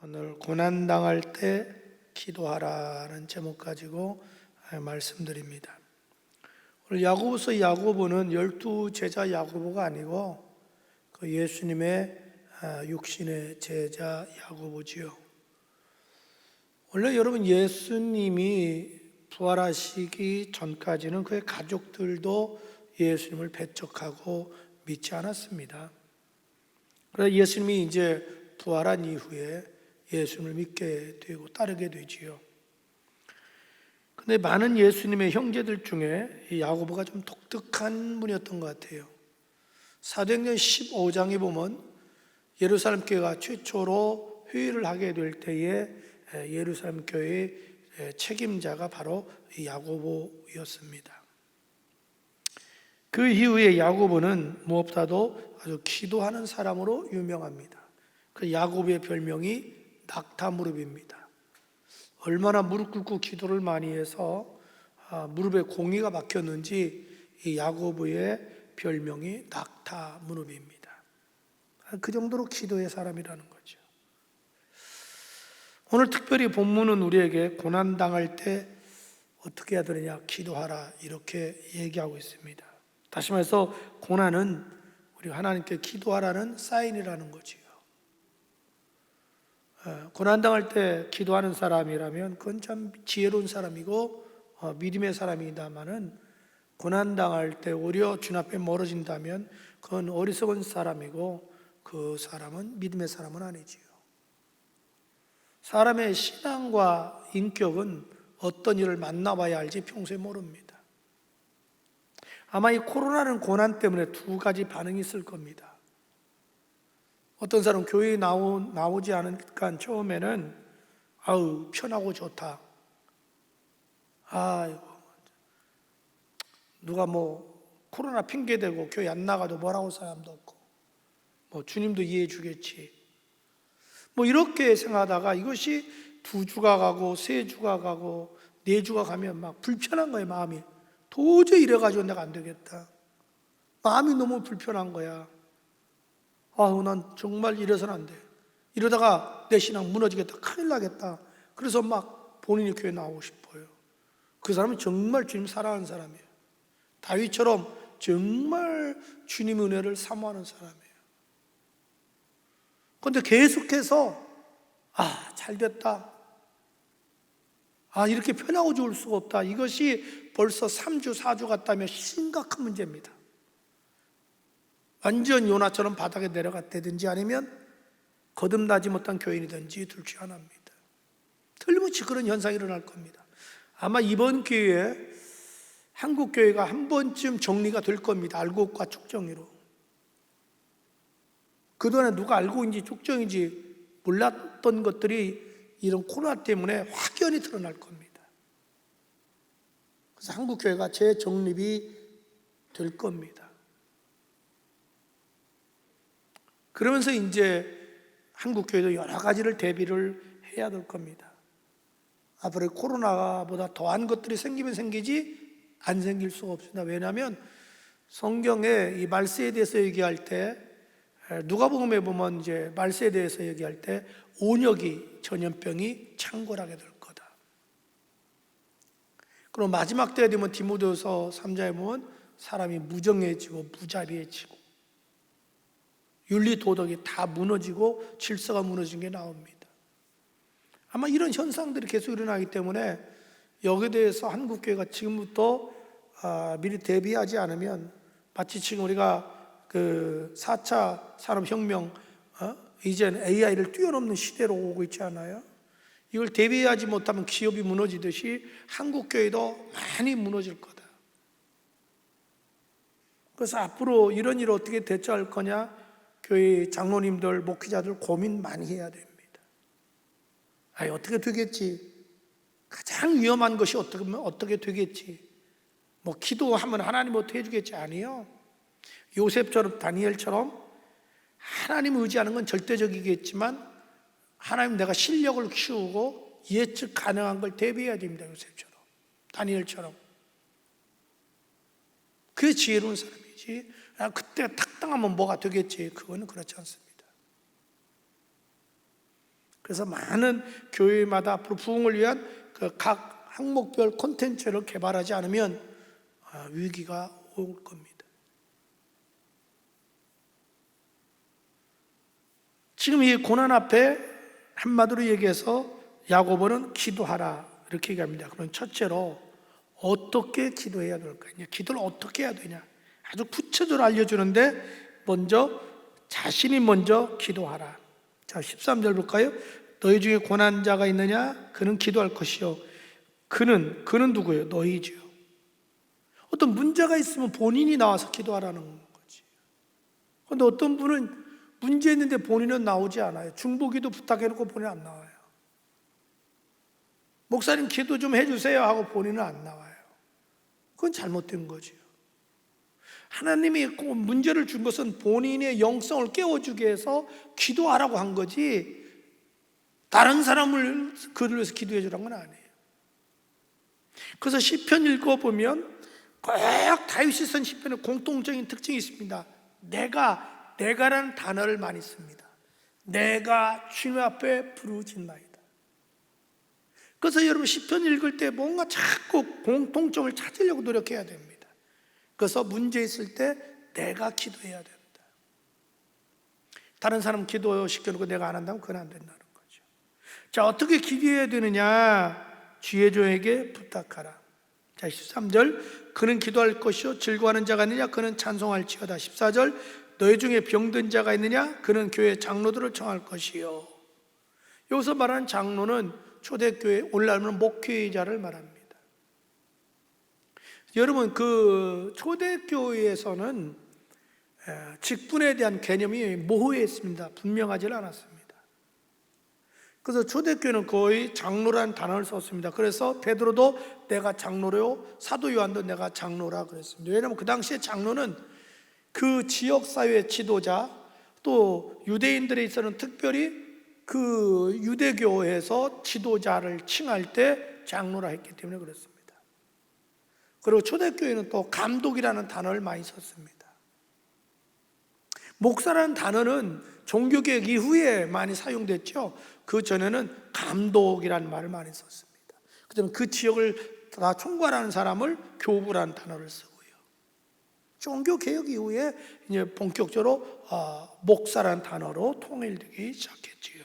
오늘 고난당할 때 기도하라는 제목 가지고 말씀드립니다. 오늘 야고보서 야고보는 12제자 야고보가 아니고 그 예수님의 육신의 제자 야고보지요. 원래 여러분, 예수님이 부활하시기 전까지는 그의 가족들도 예수님을 배척하고 믿지 않았습니다. 그래서 예수님이 이제 부활한 이후에 예수님을 믿게 되고 따르게 되지요. 근데 많은 예수님의 형제들 중에 이 야고보가 좀 독특한 분이었던 것 같아요. 사도행전 15장에 보면 예루살렘 교회가 최초로 회의를 하게 될 때에 예루살렘 교회의 책임자가 바로 이 야고보였습니다. 그 이후에 야고보는 무엇보다도 아주 기도하는 사람으로 유명합니다. 그 야고보의 별명이 낙타무릎입니다. 얼마나 무릎 꿇고 기도를 많이 해서 무릎에 공이가 박혔는지 이 야고보의 별명이 낙타무릎입니다. 그 정도로 기도의 사람이라는 거죠. 오늘 특별히 본문은 우리에게 고난당할 때 어떻게 해야 되느냐, 기도하라, 이렇게 얘기하고 있습니다. 다시 말해서 고난은 우리가 하나님께 기도하라는 사인이라는 거지요. 고난당할 때 기도하는 사람이라면 그건 참 지혜로운 사람이고 믿음의 사람이다마는 고난당할 때 오히려 주님 앞에 멀어진다면 그건 어리석은 사람이고 그 사람은 믿음의 사람은 아니지요. 사람의 신앙과 인격은 어떤 일을 만나봐야 알지 평소에 모릅니다. 아마 이 코로나는 고난 때문에 두 가지 반응이 있을 겁니다. 어떤 사람은 교회에 나오지 않으니까 처음에는 아우 편하고 좋다. 아이고, 누가 뭐 코로나 핑계대고 교회 안 나가도 뭐라고 사람도 없고 뭐 주님도 이해해 주겠지, 뭐 이렇게 생각하다가 이것이 2주가 가고 3주가 가고 4주가 가면 막 불편한 거예요. 마음이 도저히 이래가지고 내가 안 되겠다, 마음이 너무 불편한 거야. 아우, 난 정말 이래서는 안 돼, 이러다가 내 신앙 무너지겠다, 큰일 나겠다. 그래서 막 본인이 교회 나오고 싶어요. 그 사람은 정말 주님 사랑하는 사람이에요. 다윗처럼 정말 주님 은혜를 사모하는 사람이에요. 그런데 계속해서 잘됐다, 이렇게 편하고 좋을 수가 없다, 이것이 벌써 3주 4주 갔다면 심각한 문제입니다. 완전 요나처럼 바닥에 내려갔다든지 아니면 거듭나지 못한 교인이든지 둘 중 하나입니다. 틀림없이 그런 현상이 일어날 겁니다. 아마 이번 기회에 한국교회가 한 번쯤 정리가 될 겁니다. 알곡과 축정이로. 그동안에 누가 알곡인지 축정인지 몰랐던 것들이 이런 코로나 때문에 확연히 드러날 겁니다. 그래서 한국교회가 재정립이 될 겁니다. 그러면서 이제 한국교회도 여러 가지를 대비를 해야 될 겁니다. 앞으로 코로나보다 더한 것들이 생기면 생기지 안 생길 수가 없습니다. 왜냐하면 성경에 이 말세에 대해서 얘기할 때, 누가복음에 보면 이제 말세에 대해서 얘기할 때 온역이 전염병이 창궐하게 될 거다. 그리고 마지막 때가 되면 디모데후서 3장에 보면 사람이 무정해지고 무자비해지고 윤리 도덕이 다 무너지고 질서가 무너진 게 나옵니다. 아마 이런 현상들이 계속 일어나기 때문에 여기에 대해서 한국교회가 지금부터 미리 대비하지 않으면 마치 지금 우리가 그 4차 산업혁명, 이제는 AI를 뛰어넘는 시대로 오고 있지 않아요? 이걸 대비하지 못하면 기업이 무너지듯이 한국교회도 많이 무너질 거다. 그래서 앞으로 이런 일을 어떻게 대처할 거냐, 교회 장로님들, 목회자들 고민 많이 해야 됩니다. 어떻게 되겠지? 가장 위험한 것이 어떻게 되겠지? 뭐 기도하면 하나님 어떻게 해주겠지? 아니요. 요셉처럼, 다니엘처럼 하나님 의지하는 건 절대적이겠지만 하나님 내가 실력을 키우고 예측 가능한 걸 대비해야 됩니다. 요셉처럼, 다니엘처럼. 그게 지혜로운 사람이지. 그때 탁 당하면 뭐가 되겠지? 그거는 그렇지 않습니다. 그래서 많은 교회마다 앞으로 부흥을 위한 그 각 항목별 콘텐츠를 개발하지 않으면 위기가 올 겁니다. 지금 이 고난 앞에 한마디로 얘기해서 야고보는 기도하라 이렇게 얘기합니다. 그럼 첫째로 어떻게 기도해야 될까? 기도를 어떻게 해야 되냐? 아주 구체적으로 알려주는데 먼저 자신이 먼저 기도하라. 자, 13절 볼까요? 너희 중에 고난자가 있느냐? 그는 기도할 것이요. 그는 누구예요? 너희지요. 어떤 문제가 있으면 본인이 나와서 기도하라는 거지. 그런데 어떤 분은 문제 있는데 본인은 나오지 않아요. 중보기도 부탁해놓고 본인 안 나와요. 목사님 기도 좀 해주세요 하고 본인은 안 나와요. 그건 잘못된 거죠. 하나님이 문제를 준 것은 본인의 영성을 깨워주기 위해서 기도하라고 한 거지 다른 사람을 그를 위해서 기도해 주라는 건 아니에요. 그래서 시편 읽어보면 꼭 다윗이 쓴 시편에 공통적인 특징이 있습니다. 내가라는 단어를 많이 씁니다. 내가 주님 앞에 부르짖나이다. 그래서 여러분 시편 읽을 때 뭔가 자꾸 공통점을 찾으려고 노력해야 됩니다. 그래서 문제 있을 때 내가 기도해야 됩니다. 다른 사람 기도시켜놓고 내가 안 한다면 그건 안 된다는 거죠. 자, 어떻게 기도해야 되느냐? 지혜조에게 부탁하라. 자, 13절 그는 기도할 것이요 즐거워하는 자가 있느냐? 그는 찬송할지어다. 14절 너희 중에 병든 자가 있느냐? 그는 교회 장로들을 청할 것이요. 여기서 말하는 장로는 초대교회 올라오는 목회자를 말합니다. 여러분 그 초대교회에서는 직분에 대한 개념이 모호했습니다. 분명하지 않았습니다. 그래서 초대교회는 거의 장로라는 단어를 썼습니다. 그래서 베드로도 내가 장로요, 사도 요한도 내가 장로라 그랬습니다. 왜냐하면 그 당시에 장로는 그 지역사회의 지도자, 또 유대인들에 있어서는 특별히 그 유대교에서 지도자를 칭할 때 장로라 했기 때문에 그렇습니다. 그리고 초대교회는 또 감독이라는 단어를 많이 썼습니다. 목사라는 단어는 종교개혁 이후에 많이 사용됐죠. 그 전에는 감독이라는 말을 많이 썼습니다. 그다음에 그 지역을 다 총괄하는 사람을 교부라는 단어를 쓰고요. 종교개혁 이후에 이제 본격적으로 목사라는 단어로 통일되기 시작했지요.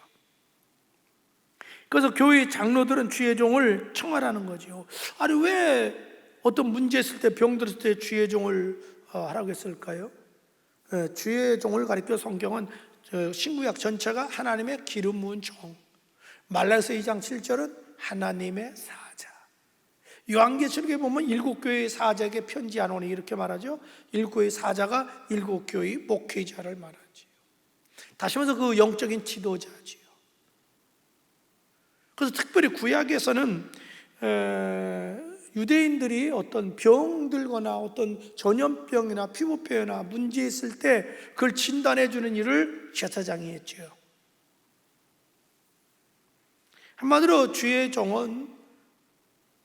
그래서 교회 장로들은 주의 종을 청하라는 거죠. 아니 왜 어떤 문제 있을 때 병 들었을 때 주의 종을 하라고 했을까요? 주의 종을 가리켜 성경은 신구약 전체가 하나님의 기름 부은 종, 말라기서 2장 7절은 하나님의 사자, 요한계시록에 보면 일곱 교회의 사자에게 편지하노니 이렇게 말하죠. 일곱 교회의 사자가 일곱 교회의 목회자를 말하지요. 다시 말해서 그 영적인 지도자지요. 그래서 특별히 구약에서는 유대인들이 어떤 병들거나 어떤 전염병이나 피부병이나 문제 있을 때 그걸 진단해 주는 일을 제사장이 했죠. 한마디로 주의 종은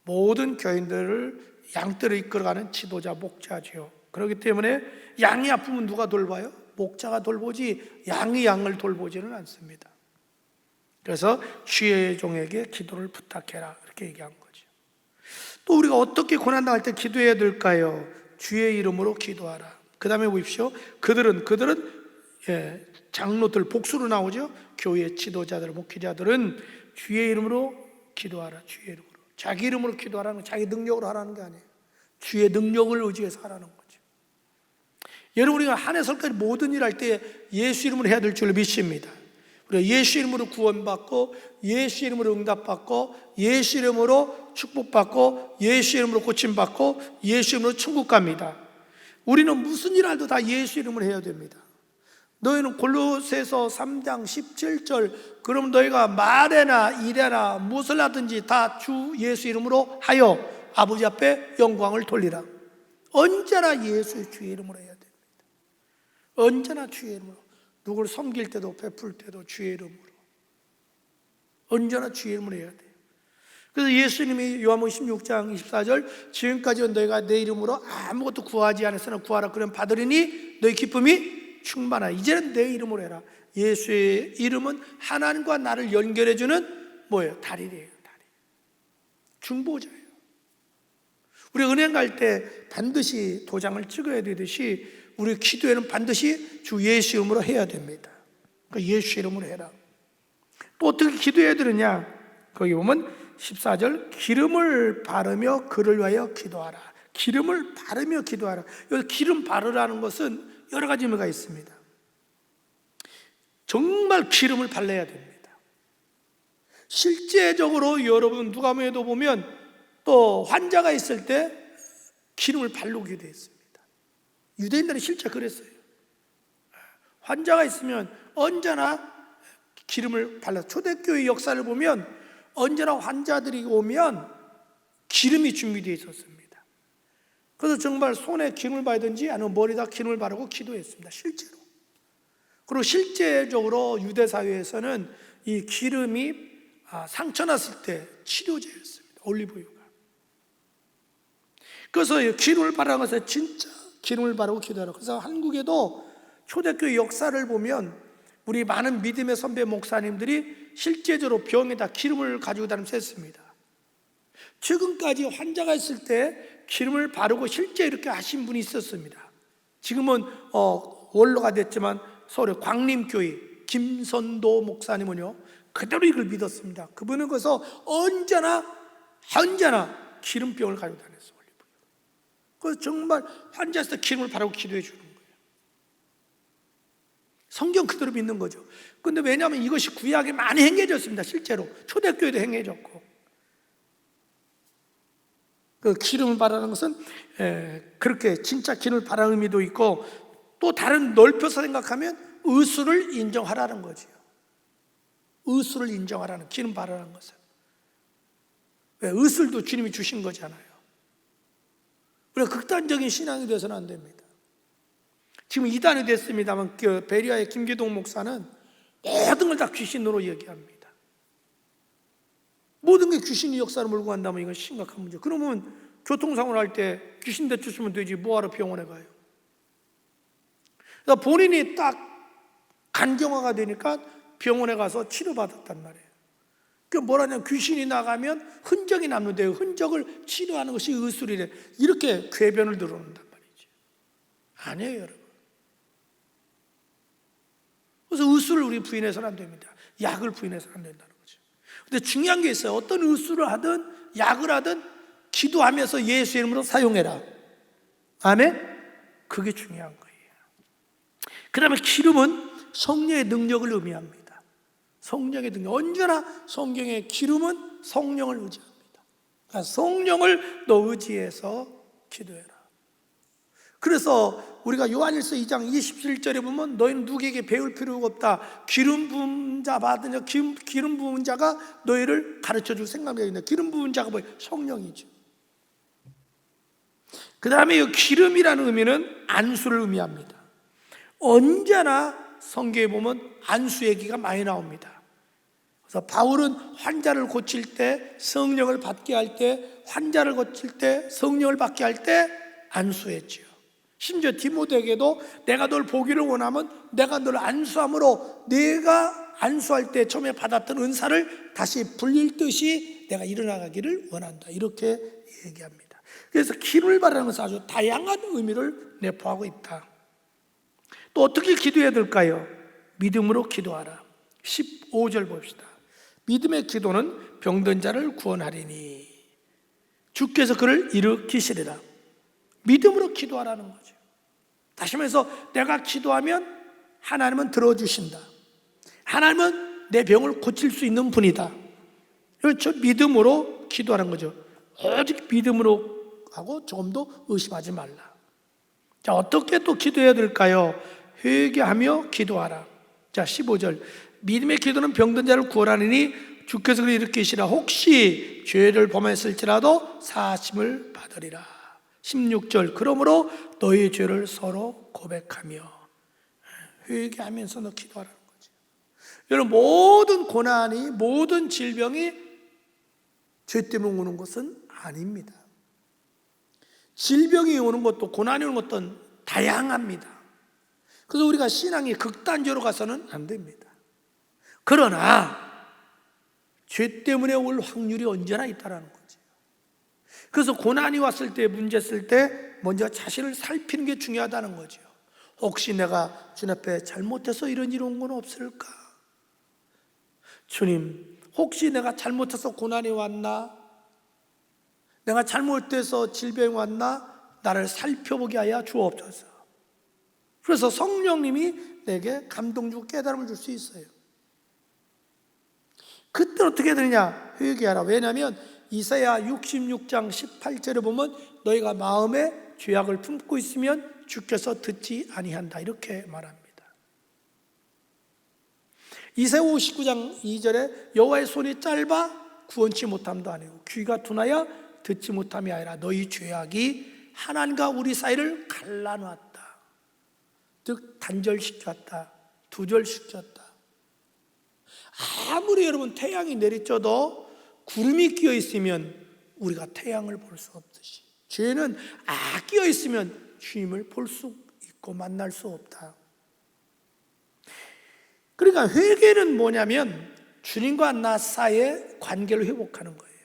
모든 교인들을 양떼를 이끌어가는 지도자, 목자죠. 그렇기 때문에 양이 아프면 누가 돌봐요? 목자가 돌보지 양이 양을 돌보지는 않습니다. 그래서 주의 종에게 기도를 부탁해라 이렇게 얘기한 거죠. 또 우리가 어떻게 고난당할 때 기도해야 될까요? 주의 이름으로 기도하라. 그 다음에 보십시오. 그들은 장로들 복수로 나오죠. 교회 지도자들, 목회자들은 주의 이름으로 기도하라. 주의 이름으로. 자기 이름으로 기도하라는 건 자기 능력으로 하라는 게 아니에요. 주의 능력을 의지해서 하라는 거죠. 여러분 우리가 한 해 설까지 모든 일 할 때 예수 이름으로 해야 될 줄 믿습니다. 우리가 예수 이름으로 구원받고 예수 이름으로 응답받고 예수 이름으로 축복받고 예수 이름으로 고침받고 예수 이름으로 천국 갑니다. 우리는 무슨 일 할도 다 예수 이름으로 해야 됩니다. 너희는 골로새서 3장 17절 그럼 너희가 말에나 일에나 무엇을 하든지 다 주 예수 이름으로 하여 아버지 앞에 영광을 돌리라. 언제나 예수의 주의 이름으로 해야 됩니다. 언제나 주의 이름으로. 누구를 섬길 때도 베풀 때도 주의 이름으로. 언제나 주의 이름으로 해야 돼요. 그래서 예수님이 요한복음 16장 24절 지금까지 너희가 내 이름으로 아무것도 구하지 않았으나 구하라 그러면 받으리니 너희 기쁨이 충만하라. 이제는 내 이름으로 해라. 예수의 이름은 하나님과 나를 연결해주는 뭐예요? 다리래요. 다리. 중보자예요. 우리 은행 갈 때 반드시 도장을 찍어야 되듯이 우리 기도에는 반드시 주 예수 이름으로 해야 됩니다. 그러니까 예수 이름으로 해라. 또 어떻게 기도해야 되느냐? 거기 보면 14절, 기름을 바르며 그를 위하여 기도하라. 기름을 바르며 기도하라. 여기 기름 바르라는 것은 여러 가지 의미가 있습니다. 정말 기름을 발라야 됩니다. 실제적으로 여러분 누가복음에도 보면 또 환자가 있을 때 기름을 바르고 기도했습니다. 유대인들은 실제 그랬어요. 환자가 있으면 언제나 기름을 발라서, 초대교회 역사를 보면 언제나 환자들이 오면 기름이 준비되어 있었습니다. 그래서 정말 손에 기름을 바르든지 아니면 머리에다 기름을 바르고 기도했습니다. 실제로. 그리고 실제적으로 유대 사회에서는 이 기름이 상처 났을 때 치료제였습니다. 올리브유가. 그래서 기름을 바르는 것에 진짜 기름을 바르고 기도하라. 그래서 한국에도 초대교회 역사를 보면 우리 많은 믿음의 선배 목사님들이 실제적으로 병에다 기름을 가지고 다니면서 했습니다. 지금까지 환자가 있을 때 기름을 바르고 실제 이렇게 하신 분이 있었습니다. 지금은 원로가 됐지만 서울의 광림교회 김선도 목사님은요 그대로 이걸 믿었습니다. 그분은 그래서 언제나 기름병을 가지고 다녔어요. 그래서 정말 환자였을 때 기름을 바르고 기도해 주는 거예요. 성경 그대로 믿는 거죠. 그런데 왜냐하면 이것이 구약에 많이 행해졌습니다. 실제로 초대교회도 행해졌고, 그 기름을 바르는 것은 그렇게 진짜 기름을 바르는 의미도 있고, 또 다른 넓혀서 생각하면 의술을 인정하라는 거죠. 의술을 인정하라는, 기름 바르는 것은. 왜? 의술도 주님이 주신 거잖아요. 우리가 극단적인 신앙이 되어서는 안 됩니다. 지금 이단이 됐습니다만 그 베리아의 김기동 목사는 모든 걸 다 귀신으로 얘기합니다. 모든 게 귀신이 역사를 몰고 간다면 이건 심각한 문제. 그러면 교통사고를 할 때 귀신 대주시면 되지 뭐하러 병원에 가요? 그러니까 본인이 딱 간경화가 되니까 병원에 가서 치료받았단 말이에요. 그 뭐라냐면 귀신이 나가면 흔적이 남는데요. 흔적을 치료하는 것이 의술이래. 이렇게 궤변을 들어놓는단 말이죠. 아니에요, 여러분. 그래서 의술을 우리 부인해서는 안 됩니다. 약을 부인해서는 안 된다는 거죠. 근데 중요한 게 있어요. 어떤 의술을 하든 약을 하든 기도하면서 예수 이름으로 사용해라. 아멘? 그게 중요한 거예요. 그 다음에 기름은 성령의 능력을 의미합니다. 성령의 능력. 언제나 성경의 기름은 성령을 의지합니다. 그러니까 성령을 너 의지해서 기도해라. 그래서 우리가 요한일서 2장 27절에 보면 너희는 누구에게 배울 필요가 없다. 기름 부은 자 받으냐. 기름 부은 자가 너희를 가르쳐줄 생각이 있는데, 기름 부은 자가 뭐예요? 성령이죠. 그 다음에 이 기름이라는 의미는 안수를 의미합니다. 언제나 성경에 보면 안수 얘기가 많이 나옵니다. 그래서 바울은 환자를 고칠 때, 성령을 받게 할 때, 환자를 고칠 때, 성령을 받게 할 때 안수했지요. 심지어 디모데에게도 내가 널 보기를 원하면 내가 널 안수함으로 내가 안수할 때 처음에 받았던 은사를 다시 불릴듯이 내가 일어나가기를 원한다. 이렇게 얘기합니다. 그래서 기름을 바르는 것은 아주 다양한 의미를 내포하고 있다. 또 어떻게 기도해야 될까요? 믿음으로 기도하라. 15절 봅시다. 믿음의 기도는 병든 자를 구원하리니 주께서 그를 일으키시리라. 믿음으로 기도하라는 거죠. 다시 말해서 내가 기도하면 하나님은 들어주신다. 하나님은 내 병을 고칠 수 있는 분이다. 그렇죠? 믿음으로 기도하는 거죠. 오직 믿음으로 하고 조금 더 의심하지 말라. 자, 어떻게 또 기도해야 될까요? 회개하며 기도하라. 자, 15절. 믿음의 기도는 병든 자를 구원하리니 주께서 그를 일으키시라. 혹시 죄를 범했을지라도 사심을 받으리라. 16절. 그러므로 너희 죄를 서로 고백하며. 회개하면서 너 기도하라는 거죠. 여러분, 모든 고난이, 모든 질병이 죄 때문에 오는 것은 아닙니다. 질병이 오는 것도, 고난이 오는 것도 다양합니다. 그래서 우리가 신앙이 극단적으로 가서는 안 됩니다. 그러나 죄 때문에 올 확률이 언제나 있다는 거죠. 그래서 고난이 왔을 때, 문제 있을 때 먼저 자신을 살피는 게 중요하다는 거죠. 혹시 내가 주님 앞에 잘못해서 이런 일 온 건 없을까? 주님, 혹시 내가 잘못해서 고난이 왔나? 내가 잘못해서 질병이 왔나? 나를 살펴보게 하여 주옵소서. 그래서 성령님이 내게 감동 주고 깨달음을 줄 수 있어요. 그때 어떻게 되느냐? 회개하라. 왜냐하면 이사야 66장 18절에 보면 너희가 마음에 죄악을 품고 있으면 주께서 듣지 아니한다, 이렇게 말합니다. 이사야 59장 2절에 여호와의 손이 짧아 구원치 못함도 아니고 귀가 둔하여 듣지 못함이 아니라 너희 죄악이 하나님과 우리 사이를 갈라놨다, 즉 단절시켰다, 두절시켰다. 아무리 여러분 태양이 내리쬐도 구름이 끼어 있으면 우리가 태양을 볼 수 없듯이 죄는 끼어 있으면 주님을 볼 수 있고 만날 수 없다. 그러니까 회개는 뭐냐면 주님과 나 사이의 관계를 회복하는 거예요.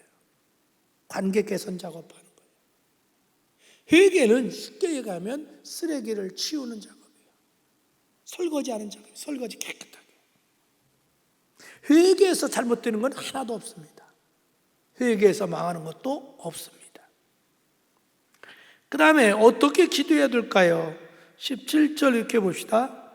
관계 개선 작업하는 거예요. 회개는 쉽게 얘기하면 쓰레기를 치우는 작업이에요. 설거지하는 작업이에요. 설거지 깨끗하게. 회개에서 잘못되는 건 하나도 없습니다. 회개에서 망하는 것도 없습니다. 그 다음에 어떻게 기도해야 될까요? 17절 이렇게 봅시다.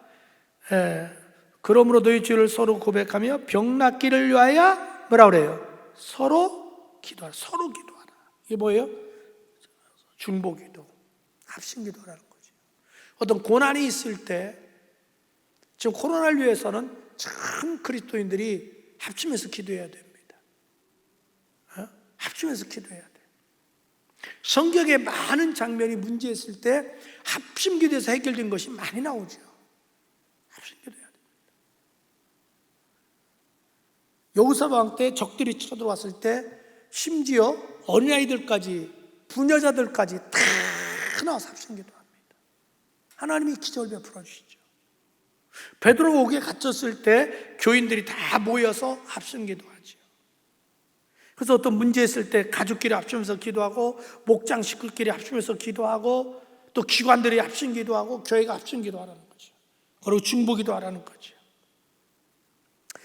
그러므로 너희 죄를 서로 고백하며 병 낫기를 위하여 뭐라 그래요? 서로 기도하라. 서로 기도하라. 이게 뭐예요? 중보기도, 합심기도라는 거죠. 어떤 고난이 있을 때, 지금 코로나를 위해서는 참 그리스도인들이 합심해서 기도해야 됩니다. 합심해서 기도해야 돼요. 성경에 많은 장면이 문제 있을 때 합심기도에서 해결된 것이 많이 나오죠. 합심기도해야 됩니다. 여호사밧 때 적들이 쳐들어왔을 때 심지어 어린아이들까지, 부녀자들까지 다 나와서 합심기도합니다. 하나님이 기적을 베풀어 주시죠. 베드로 옥에 갇혔을 때 교인들이 다 모여서 합심기도하죠. 그래서 어떤 문제 있을 때 가족끼리 합심해서 기도하고, 목장 식구끼리 합심해서 기도하고, 또 기관들이 합심기도하고, 교회가 합심기도하라는 거죠. 그리고 중보기도하라는 거죠.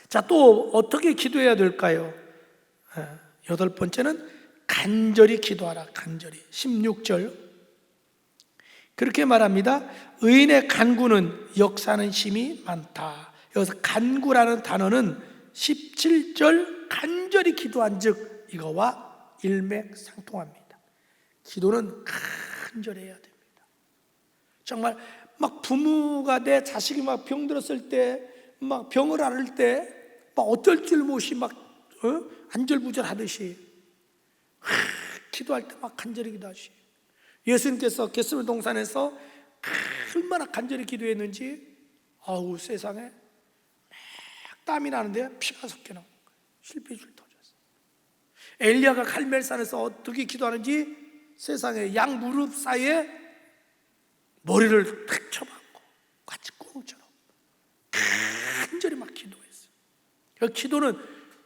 자, 또 어떻게 기도해야 될까요? 8번째는 간절히 기도하라. 간절히. 16절 그렇게 말합니다. 의인의 간구는 역사하는 힘이 많다. 여기서 간구라는 단어는 17절 간절히 기도한 즉 이거와 일맥상통합니다. 기도는 간절해야 됩니다. 정말 막 부모가 내 자식이 막 병들었을 때, 막 병을 앓을 때 막 어쩔 줄 못이 막 안절부절하듯이 기도할 때 막 간절히 기도하시. 예수님께서 겟세마네 동산에서 얼마나 간절히 기도했는지, 아우 세상에 막 땀이 나는데 피가 섞여 나오는 거예요. 실핏줄 터졌어요. 엘리야가 갈멜산에서 어떻게 기도하는지 세상에 양 무릎 사이에 머리를 탁 쳐박고 같이 꽁처럼 간절히 막 기도했어요. 기도는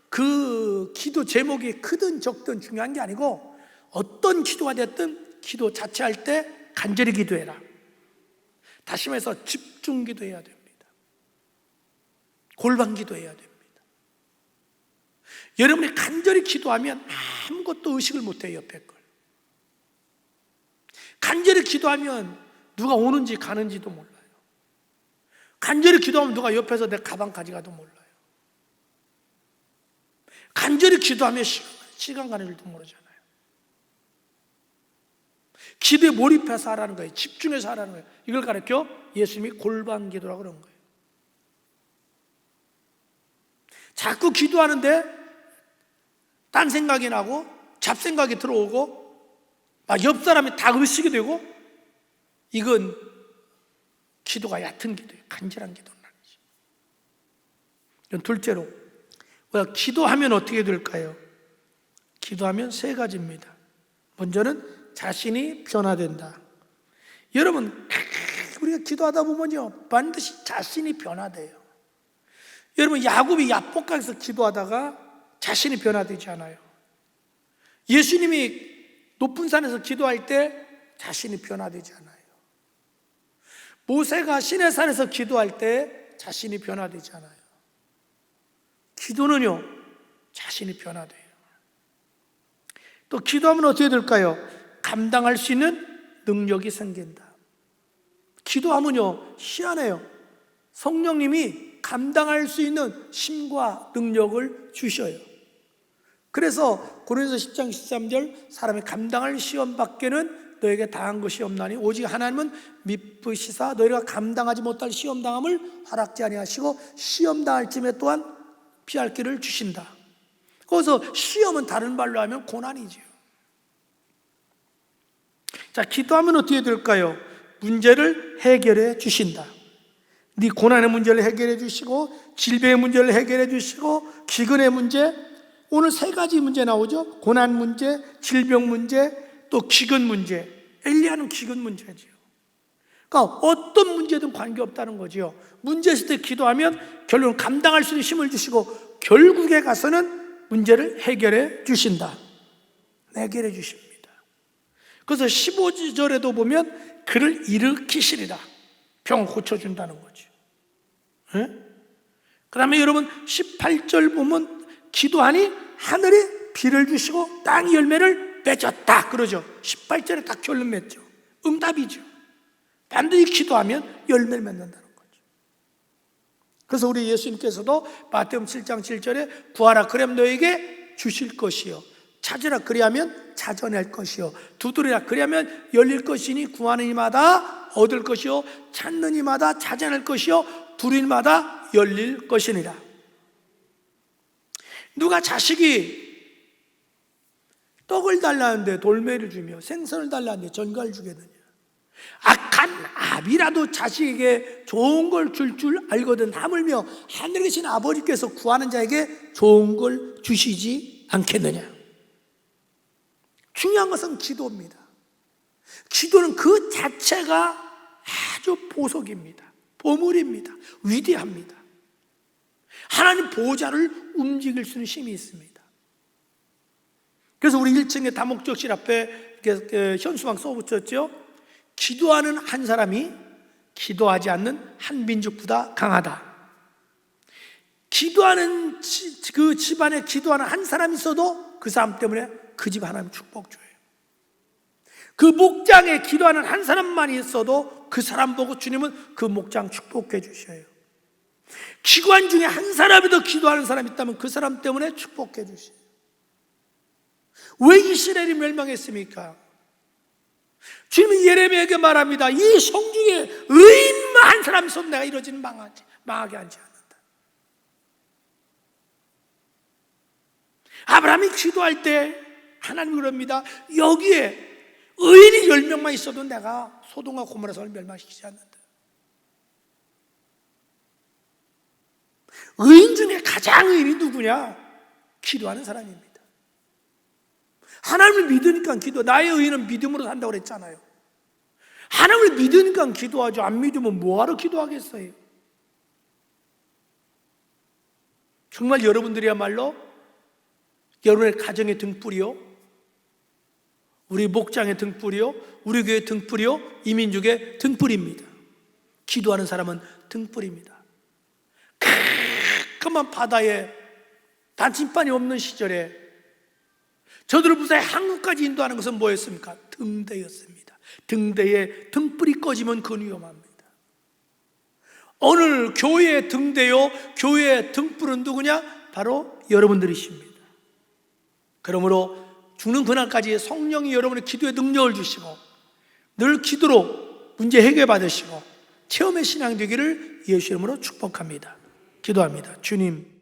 그 기도 제목이 크든 적든 중요한 게 아니고 어떤 기도가 됐든 기도 자체 할 때 간절히 기도해라. 다시 말해서 집중 기도해야 됩니다. 골방 기도해야 됩니다. 여러분이 간절히 기도하면 아무것도 의식을 못해요. 옆에 걸. 간절히 기도하면 누가 오는지 가는지도 몰라요. 간절히 기도하면 누가 옆에서 내 가방 가져가도 몰라요. 간절히 기도하면 시간 가는 줄도 모르잖아요. 기도에 몰입해서 하라는 거예요. 집중해서 하라는 거예요. 이걸 가르쳐 예수님이 골방 기도라고 그런 거예요. 자꾸 기도하는데 딴 생각이 나고 잡생각이 들어오고 막 옆 사람이 다 의식이 되고, 이건 기도가 얕은 기도예요. 간절한 기도는 아니죠. 둘째로, 기도하면 어떻게 될까요? 기도하면 세 가지입니다. 먼저는 자신이 변화된다. 여러분 우리가 기도하다 보면요, 반드시 자신이 변화돼요. 여러분, 야곱이 야복강에서 기도하다가 자신이 변화되지 않아요. 예수님이 높은 산에서 기도할 때 자신이 변화되지 않아요. 모세가 시내산에서 기도할 때 자신이 변화되지 않아요. 기도는요, 자신이 변화돼요. 또 기도하면 어떻게 될까요? 감당할 수 있는 능력이 생긴다. 기도하면요, 희한해요. 성령님이 감당할 수 있는 힘과 능력을 주셔요. 그래서 고린도서 10장 13절, 사람이 감당할 시험 밖에는 너에게 당한 것이 없나니 오직 하나님은 미쁘시사 너희가 감당하지 못할 시험 당함을 허락지 아니하시고 시험 당할 쯤에 또한 피할 길을 주신다. 거기서 시험은 다른 말로 하면 고난이죠. 자, 기도하면 어떻게 될까요? 문제를 해결해 주신다. 네 고난의 문제를 해결해 주시고, 질병의 문제를 해결해 주시고, 기근의 문제, 오늘 세 가지 문제 나오죠. 고난 문제, 질병 문제, 또 기근 문제. 엘리야는 기근 문제지요. 그러니까 어떤 문제든 관계없다는 거지요. 문제 있을 때 기도하면 결국은 감당할 수 있는 힘을 주시고, 결국에 가서는 문제를 해결해 주신다. 해결해 주십니다. 그래서 15절에도 보면 그를 일으키시리라. 병을 고쳐준다는 거죠. 그 다음에 여러분 18절 보면 기도하니 하늘이 비를 주시고 땅이 열매를 맺었다 그러죠. 18절에 딱 결론 맺죠. 응답이죠. 반드시 기도하면 열매를 맺는다는 거죠. 그래서 우리 예수님께서도 마태복음 7장 7절에 구하라 그러면 너에게 주실 것이요, 찾으라 그리하면 찾아낼 것이요, 두드리라 그리하면 열릴 것이니 구하는 이마다 얻을 것이요 찾는 이마다 찾아낼 것이요 두드리는 이마다 열릴 것이니라. 누가 자식이 떡을 달라는데 돌멩이를 주며 생선을 달라는데 전갈을 주겠느냐? 악한 아비라도 자식에게 좋은 걸 줄 알거든 하물며 하늘에 계신 아버지께서 구하는 자에게 좋은 걸 주시지 않겠느냐? 중요한 것은 기도입니다. 기도는 그 자체가 아주 보석입니다. 보물입니다. 위대합니다. 하나님 보좌를 움직일 수 있는 힘이 있습니다. 그래서 우리 1층에 다목적실 앞에 현수막 써붙였죠. 기도하는 한 사람이 기도하지 않는 한 민족보다 강하다. 기도하는 그 집안에 기도하는 한 사람이 있어도 그 사람 때문에 그 집 하나님 축복 줘요. 그 목장에 기도하는 한 사람만이 있어도 그 사람 보고 주님은 그 목장 축복해 주셔요. 기관 중에 한 사람이라도 기도하는 사람이 있다면 그 사람 때문에 축복해 주셔요. 왜 이스라엘이 멸망했습니까? 주님이 예레미야에게 말합니다. 이 성중에 의인만 한 사람이 있어도 내가 이러지는 망하게 하지 않는다. 아브라함이 기도할 때 하나님 그럽니다. 여기에 의인이 10명만 있어도 내가 소돔과 고모라 성을 멸망시키지 않는다. 의인 중에 가장 의인이 누구냐? 기도하는 사람입니다. 하나님을 믿으니까 기도. 나의 의인은 믿음으로 산다고 그랬잖아요. 하나님을 믿으니까 기도하죠. 안 믿으면 뭐하러 기도하겠어요? 정말 여러분들이야말로 여러분의 가정의 등불이요, 우리 목장의 등불이요, 우리 교회의 등불이요, 이민족의 등불입니다. 기도하는 사람은 등불입니다. 캄캄한 바다에 단침반이 없는 시절에 저들을 무사히 한국까지 인도하는 것은 뭐였습니까? 등대였습니다. 등대에 등불이 꺼지면 그건 위험합니다. 오늘 교회의 등대요, 교회의 등불은 누구냐? 바로 여러분들이십니다. 그러므로 죽는 그날까지 성령이 여러분의 기도에 능력을 주시고 늘 기도로 문제 해결 받으시고 체험의 신앙 되기를 예수 이름으로 축복합니다. 기도합니다. 주님,